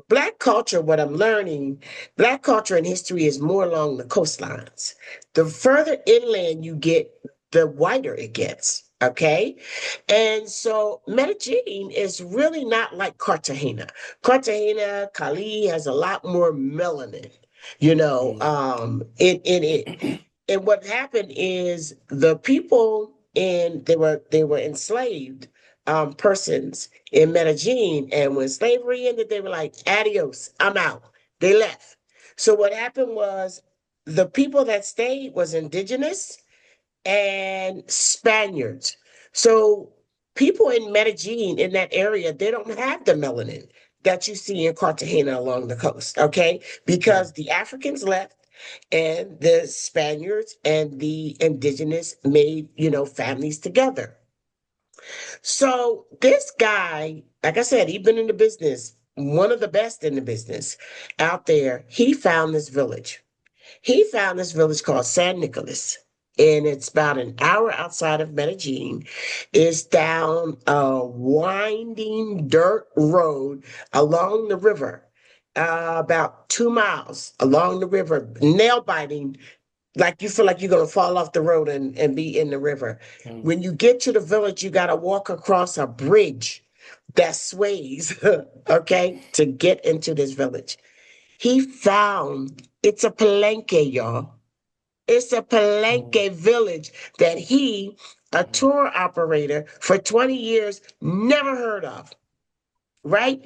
Black culture, what I'm learning, Black culture and history is more along the coastlines. The further inland you get, the whiter it gets. Okay. And so Medellin is really not like Cartagena. Cartagena, Cali has a lot more melanin, mm, in it. And what happened is the people they were enslaved persons in Medellin, and when slavery ended, they were like, "Adios, I'm out." They left. So what happened was the people that stayed was indigenous and Spaniards. So people in Medellin, in that area, they don't have the melanin that you see in Cartagena along the coast, okay? mm, Because the Africans left and the Spaniards and the indigenous made, families together. So this guy, like I said, he'd been in the business, one of the best in the business out there. He found this village. He found this village called San Nicolas, and it's about an hour outside of Medellin. It's down a winding dirt road along the river, about 2 miles along the river, nail biting, like you feel like you're going to fall off the road and be in the river. mm, When you get to the village, you got to walk across a bridge that sways, okay, to get into this village. He found it's a palenque, y'all. It's a mm, palenque village that he, a mm, tour operator for 20 years, never heard of, right?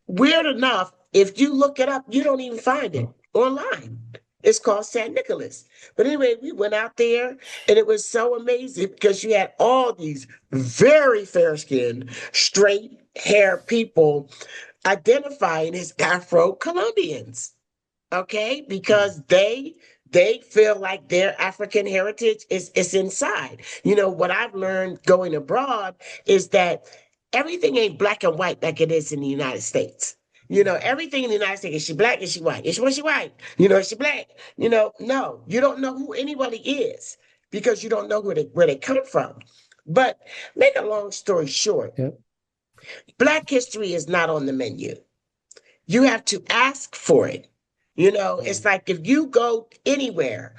Weird enough, if you look it up, you don't even find it Oh, online. It's called San Nicolas. But anyway, we went out there and it was so amazing because you had all these very fair skinned, straight hair people identifying as Afro Colombians, okay, mm, because they feel like their African heritage is inside. What I've learned going abroad is that everything ain't black and white like it is in the United States. Everything in the United States, is she black, is she white, is she white, is she black, no, you don't know who anybody is because you don't know where they come from. But make a long story short, yeah. Black history is not on the menu. You have to ask for it. It's mm, like if you go anywhere,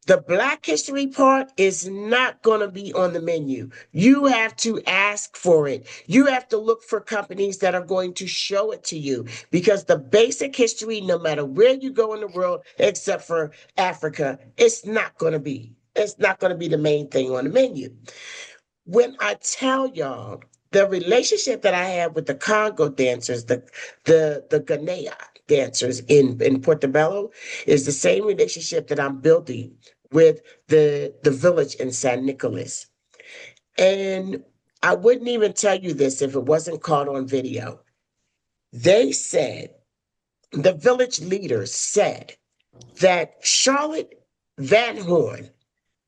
the Black history part is not going to be on the menu. You have to ask for it. You have to look for companies that are going to show it to you because the basic history, no matter where you go in the world, except for Africa, it's not going to be. It's not going to be the main thing on the menu. When I tell y'all the relationship that I have with the Congo dancers, the Ghanaian dancers in Portobello, is the same relationship that I'm building with the village in San Nicolas. And I wouldn't even tell you this if it wasn't caught on video. They said, the village leaders said that Charlotte Van Horn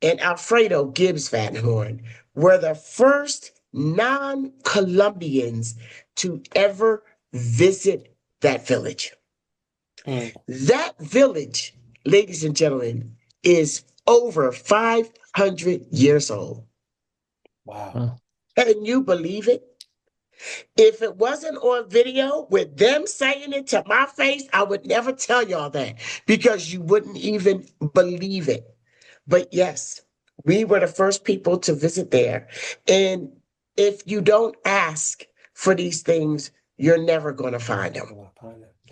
and Alfredo Gibbs Van Horn were the first non Colombians to ever visit that village. mm. That village, ladies and gentlemen, is over 500 years old. Wow. Wow. Can you believe it? If it wasn't on video with them saying it to my face, I would never tell y'all that because you wouldn't even believe it. But yes, we were the first people to visit there. And if you don't ask for these things, you're never going to find them.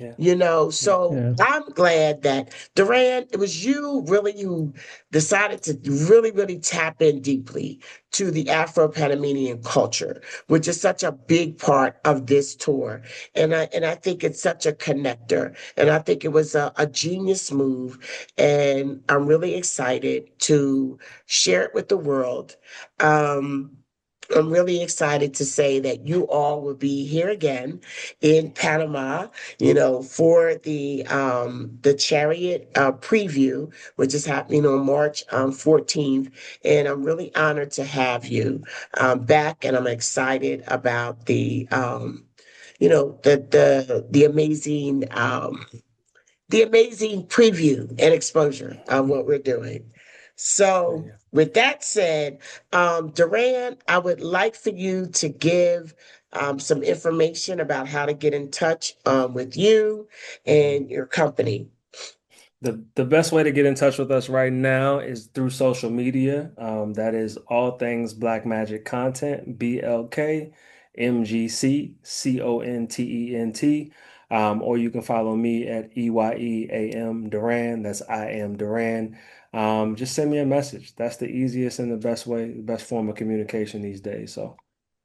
Yeah. Yeah. So I'm glad that Duran, it was you really who decided to really tap in deeply to the Afro-Panamanian culture, which is such a big part of this tour. And I think it's such a connector. And I think it was a genius move. And I'm really excited to share it with the world. Um, I'm really excited to say that you all will be here again in Panama, for the Chariot preview, which is happening on March 14th. And I'm really honored to have you back, and I'm excited about the amazing preview and exposure of what we're doing. So, Yeah. with that said, Duran, I would like for you to give some information about how to get in touch with you and your company. The best way to get in touch with us right now is through social media. That is all things Black Magic Content, BLK, MGC, CONTENT. Or you can follow me at EYEAM Duran. That's I am Duran. Just send me a message. That's the easiest and the best way, the best form of communication these days. So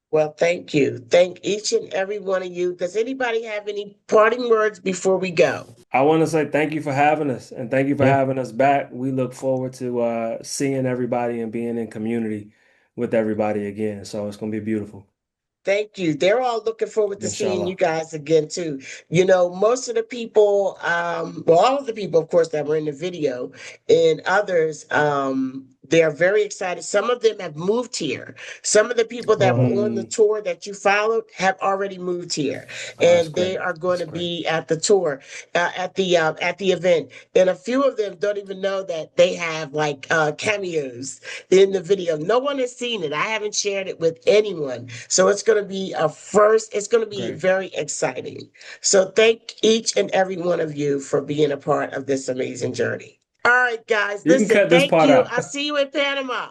Well, thank you. Thank each and every one of you. Does anybody have any parting words before we go? I want to say thank you for having us and thank you for Yeah. having us back. We look forward to seeing everybody and being in community with everybody again. So it's going to be beautiful. Thank you. They're all looking forward to seeing you Inshallah. guys again too. Most of the people, well, all of the people, of course, that were in the video, and others, they are very excited. Some of them have moved here. Some of the people that were Wow. on the tour that you followed have already moved here, Oh, that's and they great. are going That's to great. be at the tour, at the event. And a few of them don't even know that they have like cameos in the video. No one has seen it. I haven't shared it with anyone. So it's going to be a first. It's going to be Great. very exciting. So thank each and every one of you for being a part of this amazing journey. All right, guys, You can listen, cut this thank part you. out. I'll see you in Panama.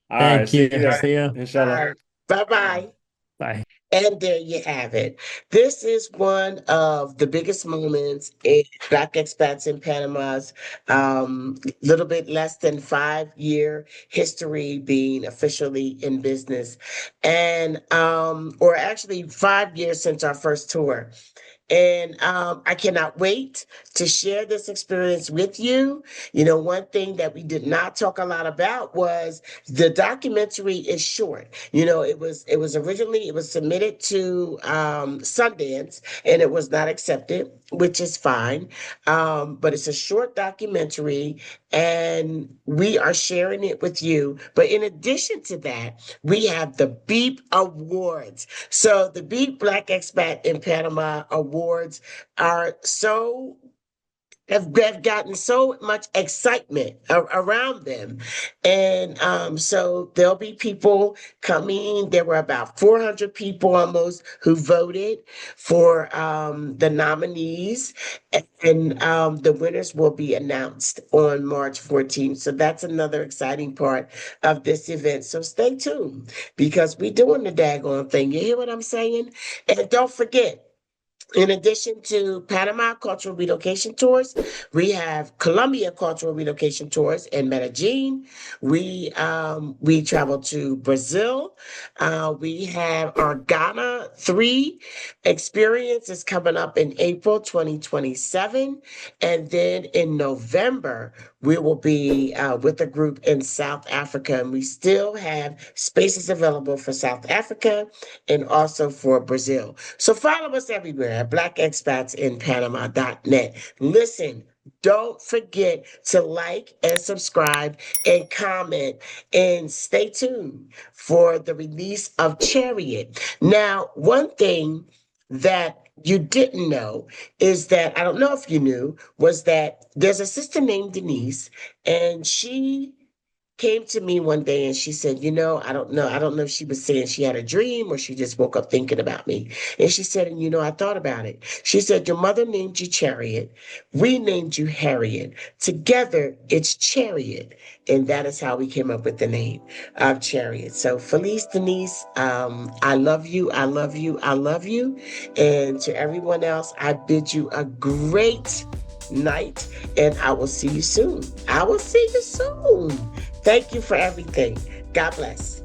All right. Thank See you. you there. See ya. All Inshallah. right. Bye bye. Bye. And there you have it. This is one of the biggest moments in Black expats in Panama's little bit less than 5 year history being officially in business. And or actually 5 years since our first tour. And I cannot wait to share this experience with you. One thing that we did not talk a lot about was the documentary is short. It was submitted to Sundance and it was not accepted, which is fine. But it's a short documentary and we are sharing it with you. But in addition to that, we have the BEEP Awards. So the BEEP Black Expat in Panama Awards are have gotten so much excitement around them. And so there'll be people coming. There were about 400 people almost who voted for the nominees. And the winners will be announced on March 14th. So that's another exciting part of this event. So stay tuned because we're doing the daggone thing. You hear what I'm saying? And don't forget, in addition to Panama Cultural Relocation Tours, we have Colombia Cultural Relocation Tours in Medellin. We travel to Brazil. We have our Ghana 3 experience is coming up in April 2027. And then in November, we will be with a group in South Africa. And we still have spaces available for South Africa and also for Brazil. So follow us everywhere at blackexpatsinpanama.net. Listen, don't forget to like and subscribe and comment and stay tuned for the release of Chariot. Now, one thing that you didn't know is that I don't know if you knew was that there's a sister named Denise and she came to me one day and she said, I don't know if she was saying she had a dream or she just woke up thinking about me. And she said, and I thought about it. She said, your mother named you Chariot. We named you Harriet. Together, it's Chariot. And that is how we came up with the name of Chariot. So Felice Denise, I love you. I love you. I love you. And to everyone else, I bid you a great night, and I will see you soon. I will see you soon. Thank you for everything. God bless.